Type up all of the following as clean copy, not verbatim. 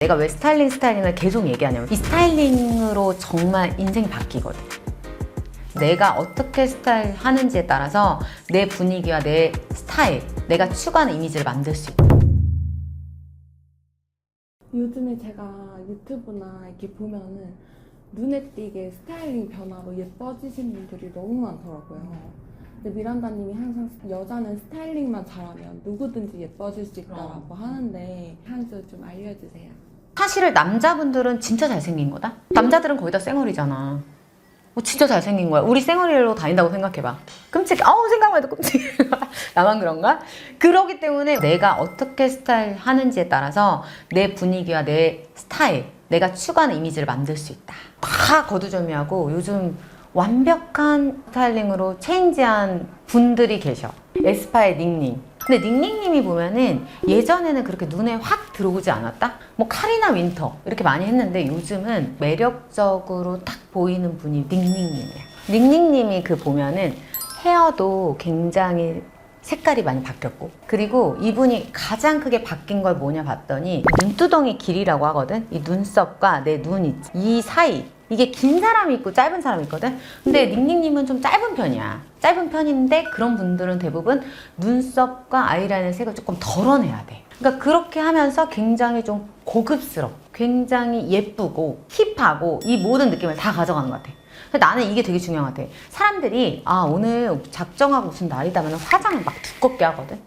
내가 왜 스타일링을 계속 얘기하냐면 이 스타일링으로 정말 인생이 바뀌거든. 내가 어떻게 스타일 하는지에 따라서 내 분위기와 내 스타일, 내가 추구하는 이미지를 만들 수 있다. 요즘에 제가 유튜브나 이렇게 보면은 눈에 띄게 스타일링 변화로 예뻐지신 분들이 너무 많더라고요. 근데 미란다님이 항상 여자는 스타일링만 잘하면 누구든지 예뻐질 수 있다라고 하는데 한 수 좀 알려주세요. 사실 남자분들은 진짜 잘생긴 거다? 남자들은 거의 다 쌩얼이잖아. 진짜 잘생긴 거야. 우리 쌩얼로 다닌다고 생각해봐. 끔찍해. 생각만 해도 끔찍해. 나만 그런가? 그러기 때문에 내가 어떻게 스타일 하는지에 따라서 내 분위기와 내 스타일, 내가 추구하는 이미지를 만들 수 있다. 다 거두절미하고 요즘 완벽한 스타일링으로 체인지한 분들이 계셔. 에스파의 닝닝. 근데 닝닝님이 보면은 예전에는 그렇게 눈에 확 들어오지 않았다? 뭐 카리나 윈터 이렇게 많이 했는데 요즘은 매력적으로 딱 보이는 분이 닝닝님이야. 닝닝님이 보면은 헤어도 굉장히 색깔이 많이 바뀌었고, 그리고 이분이 가장 크게 바뀐 걸 뭐냐 봤더니 눈두덩이 길이라고 하거든. 이 눈썹과 내 눈 있지, 이 사이, 이게 긴 사람이 있고 짧은 사람이 있거든. 근데 닝닝님은 좀 짧은 편이야. 짧은 편인데 그런 분들은 대부분 눈썹과 아이라인의 색을 조금 덜어내야 돼. 그러니까 그렇게 하면서 굉장히 좀 고급스럽고 굉장히 예쁘고 힙하고 이 모든 느낌을 다 가져가는 것 같아. 나는 이게 되게 중요한 것 같아. 사람들이 오늘 작정하고 무슨 날이다 하면 화장을 막 두껍게 하거든.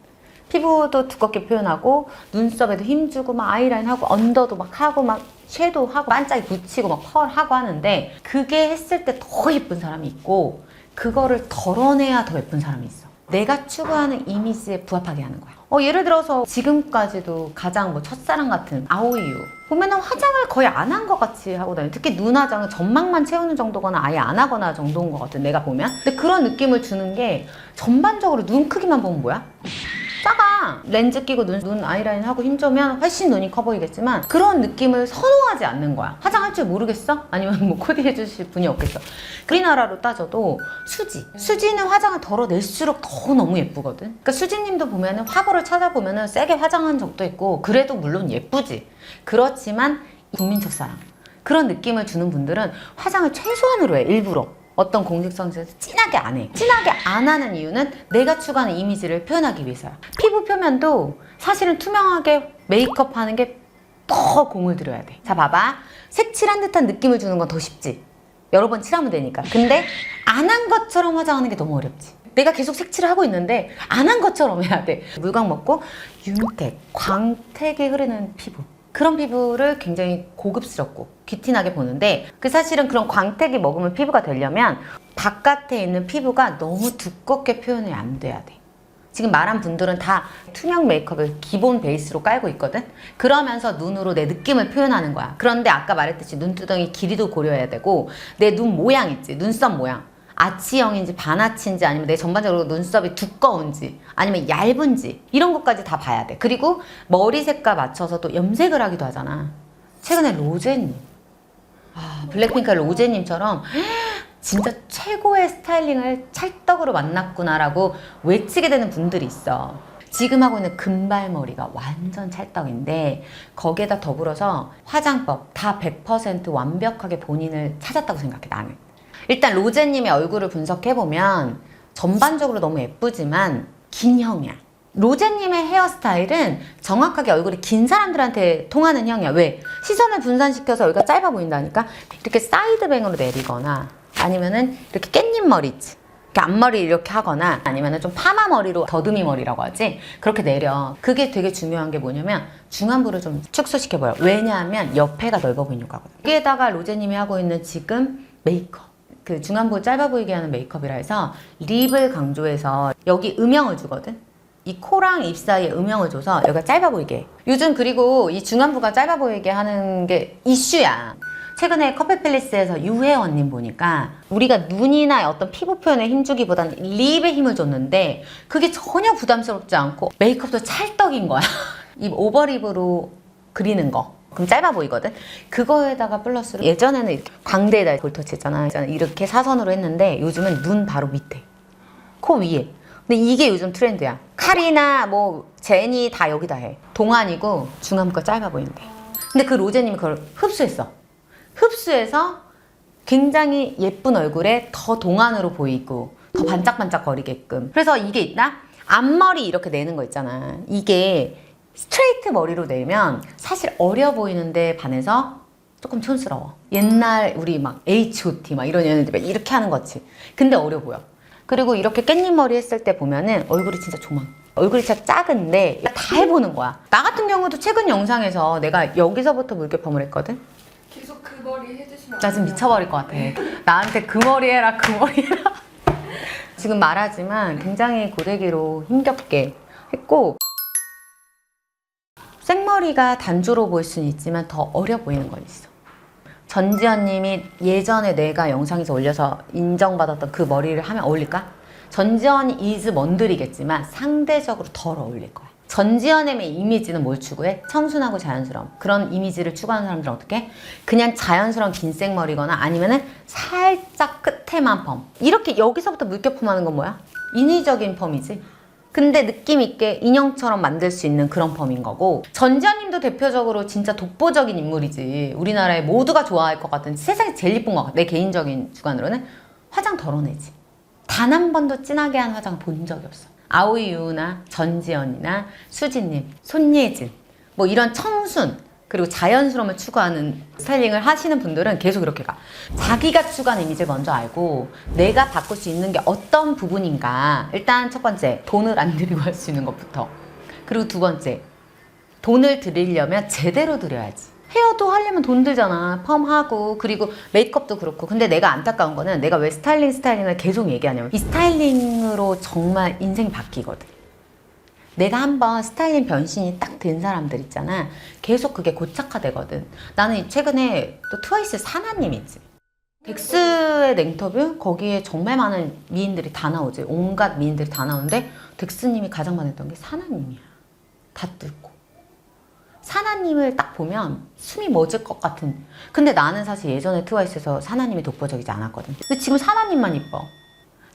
피부도 두껍게 표현하고 눈썹에도 힘주고 막 아이라인 하고 언더도 막 하고 막 섀도우 하고 반짝이 붙이고 막 펄 하고 하는데, 그게 했을 때 더 예쁜 사람이 있고 그거를 덜어내야 더 예쁜 사람이 있어. 내가 추구하는 이미지에 부합하게 하는 거야. 예를 들어서 지금까지도 가장 첫사랑 같은 아오이유 보면은 화장을 거의 안 한 것 같이 하고 다녀. 특히 눈 화장은 점막만 채우는 정도거나 아예 안 하거나 정도인 것 같아, 내가 보면. 근데 그런 느낌을 주는 게 전반적으로 눈 크기만 보면 뭐야? 작아. 렌즈 끼고 눈 아이라인 하고 힘주면 훨씬 눈이 커 보이겠지만 그런 느낌을 선호하지 않는 거야. 화장할 줄 모르겠어? 아니면 뭐 코디해 주실 분이 없겠어? 우리나라로 따져도 수지는 화장을 덜어낼수록 더 너무 예쁘거든. 그러니까 수지님도 보면은 화보를 찾아보면은 세게 화장한 적도 있고 그래도 물론 예쁘지. 그렇지만 국민 첫사랑 그런 느낌을 주는 분들은 화장을 최소한으로 해. 일부러 어떤 공식성에서 진하게 안 해. 진하게 안 하는 이유는 내가 추구하는 이미지를 표현하기 위해서야. 피부 표면도 사실은 투명하게 메이크업 하는 게 더 공을 들여야 돼. 자, 봐봐. 색칠한 듯한 느낌을 주는 건 더 쉽지. 여러 번 칠하면 되니까. 근데 안 한 것처럼 화장하는 게 너무 어렵지. 내가 계속 색칠을 하고 있는데 안 한 것처럼 해야 돼. 물광 먹고 윤택, 광택이 흐르는 피부. 그런 피부를 굉장히 고급스럽고 귀티나게 보는데, 사실은 그런 광택이 머금은 피부가 되려면 바깥에 있는 피부가 너무 두껍게 표현이 안 돼야 돼. 지금 말한 분들은 다 투명 메이크업을 기본 베이스로 깔고 있거든. 그러면서 눈으로 내 느낌을 표현하는 거야. 그런데 아까 말했듯이 눈두덩이 길이도 고려해야 되고 내 눈 모양 있지, 눈썹 모양, 아치형인지 반아치인지 아니면 내 전반적으로 눈썹이 두꺼운지 아니면 얇은지 이런 것까지 다 봐야 돼. 그리고 머리 색과 맞춰서 또 염색을 하기도 하잖아. 최근에 로제님, 블랙핑크의 로제님처럼 진짜 최고의 스타일링을 찰떡으로 만났구나라고 외치게 되는 분들이 있어. 지금 하고 있는 금발머리가 완전 찰떡인데 거기에다 더불어서 화장법 다 100% 완벽하게 본인을 찾았다고 생각해, 나는. 일단 로제님의 얼굴을 분석해보면 전반적으로 너무 예쁘지만 긴 형이야. 로제님의 헤어스타일은 정확하게 얼굴이 긴 사람들한테 통하는 형이야. 왜? 시선을 분산시켜서 여기가 짧아 보인다니까. 이렇게 사이드뱅으로 내리거나 아니면은 이렇게 깻잎 머리 있지, 이렇게 앞머리 이렇게 하거나 아니면은 좀 파마 머리로 더듬이 머리라고 하지, 그렇게 내려. 그게 되게 중요한 게 뭐냐면 중안부를 좀 축소시켜 보여. 왜냐하면 옆에가 넓어 보이니까 하거든. 여기에다가 로제님이 하고 있는 지금 메이크업, 중안부 짧아 보이게 하는 메이크업이라 해서 립을 강조해서 여기 음영을 주거든. 이 코랑 입 사이에 음영을 줘서 여기가 짧아 보이게 해. 요즘 그리고 이 중안부가 짧아 보이게 하는 게 이슈야. 최근에 커플팰리스에서 유혜원님 보니까 우리가 눈이나 어떤 피부 표현에 힘주기보다는 립에 힘을 줬는데 그게 전혀 부담스럽지 않고 메이크업도 찰떡인 거야. 이 오버립으로 그리는 거. 그럼 짧아 보이거든? 그거에다가 플러스로 예전에는 이렇게 광대에다 볼터치 했잖아. 이렇게 사선으로 했는데 요즘은 눈 바로 밑에, 코 위에. 근데 이게 요즘 트렌드야. 카리나 제니 다 여기다 해. 동안이고 중안부가 짧아 보인대. 근데 그 로제님이 그걸 흡수했어. 흡수해서 굉장히 예쁜 얼굴에 더 동안으로 보이고 더 반짝반짝거리게끔. 그래서 이게 있다? 앞머리 이렇게 내는 거 있잖아. 이게 스트레이트 머리로 내면 사실 어려 보이는데 반해서 조금 촌스러워. 옛날 우리 막 H.O.T 막 이런 애들 이렇게 하는 거지. 근데 어려 보여. 그리고 이렇게 깻잎 머리 했을 때 보면은 얼굴이 진짜 조망. 얼굴이 진짜 작은데 다 해보는 거야. 나 같은 경우도 최근 영상에서 내가 여기서부터 물결펌을 했거든. 계속 그 머리 해주시면 나 지금 미쳐버릴 것 같아. 나한테 그 머리 해라, 그 머리 해라. 지금 말하지만 굉장히 고데기로 힘겹게 했고, 생머리가 단조로 보일 수는 있지만 더 어려 보이는 건 있어. 전지현 님이 예전에 내가 영상에서 올려서 인정받았던 그 머리를 하면 어울릴까? 전지현이 is 먼들이겠지만 상대적으로 덜 어울릴 거야. 전지현의 이미지는 뭘 추구해? 청순하고 자연스러움. 그런 이미지를 추구하는 사람들은 어떻게? 그냥 자연스러운 긴 생머리거나 아니면은 살짝 끝에만 펌. 이렇게 여기서부터 물결 펌하는 건 뭐야? 인위적인 펌이지. 근데 느낌 있게 인형처럼 만들 수 있는 그런 펌인 거고, 전지현 님도 대표적으로 진짜 독보적인 인물이지. 우리나라에 모두가 좋아할 것 같은, 세상에 제일 예쁜 것 같아. 내 개인적인 주관으로는 화장 덜어내지. 단 한 번도 진하게 한 화장 본 적이 없어. 아오이유나 전지현이나 수지님, 손예진 뭐 이런 청순 그리고 자연스러움을 추구하는 스타일링을 하시는 분들은 계속 이렇게 가. 자기가 추구하는 이미지를 먼저 알고 내가 바꿀 수 있는 게 어떤 부분인가. 일단 첫 번째, 돈을 안 들이고 할 수 있는 것부터. 그리고 두 번째, 돈을 들이려면 제대로 들여야지. 헤어도 하려면 돈 들잖아. 펌하고 그리고 메이크업도 그렇고. 근데 내가 안타까운 거는 내가 왜 스타일링을 계속 얘기하냐면 이 스타일링으로 정말 인생이 바뀌거든. 내가 한번 스타일링 변신이 딱 된 사람들 있잖아. 계속 그게 고착화되거든. 나는 최근에 또 트와이스 사나님 있지. 덱스의 냉터뷰? 거기에 정말 많은 미인들이 다 나오지. 온갖 미인들이 다 나오는데 덱스님이 가장 반했던 게 사나님이야. 다 뚫고. 사나님을 딱 보면 숨이 멎을 것 같은. 근데 나는 사실 예전에 트와이스에서 사나님이 독보적이지 않았거든. 근데 지금 사나님만 이뻐.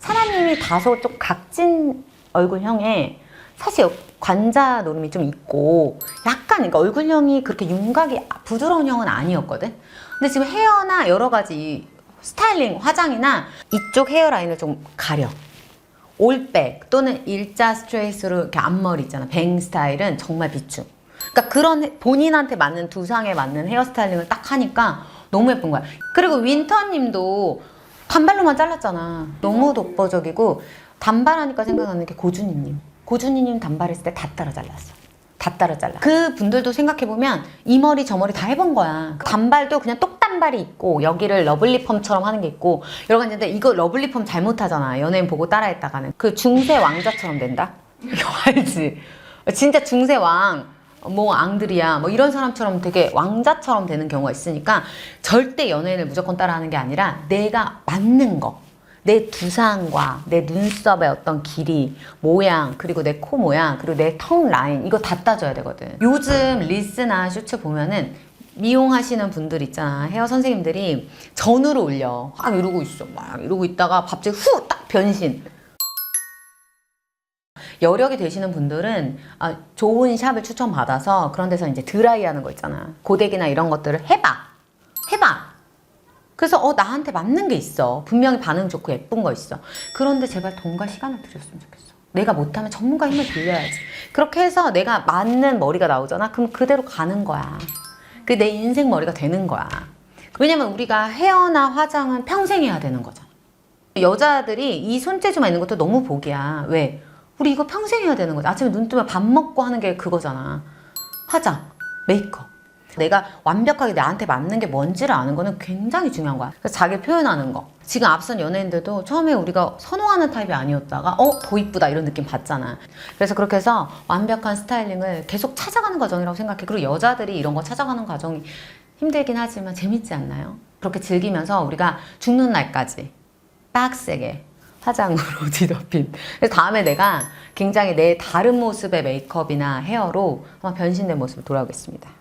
사나님이 다소 좀 각진 얼굴형에 사실 관자 노름이 좀 있고 약간 그러니까 얼굴형이 그렇게 윤곽이 부드러운 형은 아니었거든. 근데 지금 헤어나 여러 가지 스타일링, 화장이나 이쪽 헤어라인을 좀 가려. 올백 또는 일자 스트레이트로 이렇게 앞머리 있잖아. 뱅 스타일은 정말 비추. 그러니까 그런 본인한테 맞는 두상에 맞는 헤어스타일링을 딱 하니까 너무 예쁜 거야. 그리고 윈터님도 단발로만 잘랐잖아. 너무 독보적이고 단발하니까 생각나는 게 고준희님. 고준희님 단발했을 때 다 따라 잘랐어. 다 따라 잘라. 그 분들도 생각해보면 이 머리 저 머리 다 해본 거야. 단발도 그냥 똑단발이 있고 여기를 러블리 펌처럼 하는 게 있고 여러 가지 있는데 이거 러블리 펌 잘못하잖아. 연예인 보고 따라했다가는. 그 중세 왕자처럼 된다? 이거 알지? 진짜 중세 왕. 뭐 앙드리아 뭐 이런 사람처럼 되게 왕자처럼 되는 경우가 있으니까 절대 연예인을 무조건 따라하는 게 아니라 내가 맞는 거, 내 두상과 내 눈썹의 어떤 길이, 모양, 그리고 내 코 모양, 그리고 내 턱 라인 이거 다 따져야 되거든. 요즘 릴스나 슈츠 보면은 미용하시는 분들 있잖아. 헤어 선생님들이 전으로 올려. 막 이러고 있어. 막 이러고 있다가 갑자기 후 딱 변신. 여력이 되시는 분들은 좋은 샵을 추천받아서 그런 데서 이제 드라이 하는 거 있잖아. 고데기나 이런 것들을 해봐. 그래서 나한테 맞는 게 있어. 분명히 반응 좋고 예쁜 거 있어. 그런데 제발 돈과 시간을 들였으면 좋겠어. 내가 못하면 전문가 힘을 빌려야지. 그렇게 해서 내가 맞는 머리가 나오잖아. 그럼 그대로 가는 거야. 그게 내 인생 머리가 되는 거야. 왜냐면 우리가 헤어나 화장은 평생 해야 되는 거잖아. 여자들이 이 손재주만 있는 것도 너무 복이야. 왜? 우리 이거 평생 해야 되는 거지. 아침에 눈 뜨면 밥 먹고 하는 게 그거잖아. 화장, 메이크업. 내가 완벽하게 나한테 맞는 게 뭔지를 아는 거는 굉장히 중요한 거야. 그래서 자기를 표현하는 거. 지금 앞선 연예인들도 처음에 우리가 선호하는 타입이 아니었다가 더 이쁘다 이런 느낌 받잖아. 그래서 그렇게 해서 완벽한 스타일링을 계속 찾아가는 과정이라고 생각해. 그리고 여자들이 이런 거 찾아가는 과정이 힘들긴 하지만 재밌지 않나요? 그렇게 즐기면서 우리가 죽는 날까지 빡세게 화장으로 뒤덮인. 그래서 다음에 내가 굉장히 내 다른 모습의 메이크업이나 헤어로 아마 변신된 모습을 돌아오겠습니다.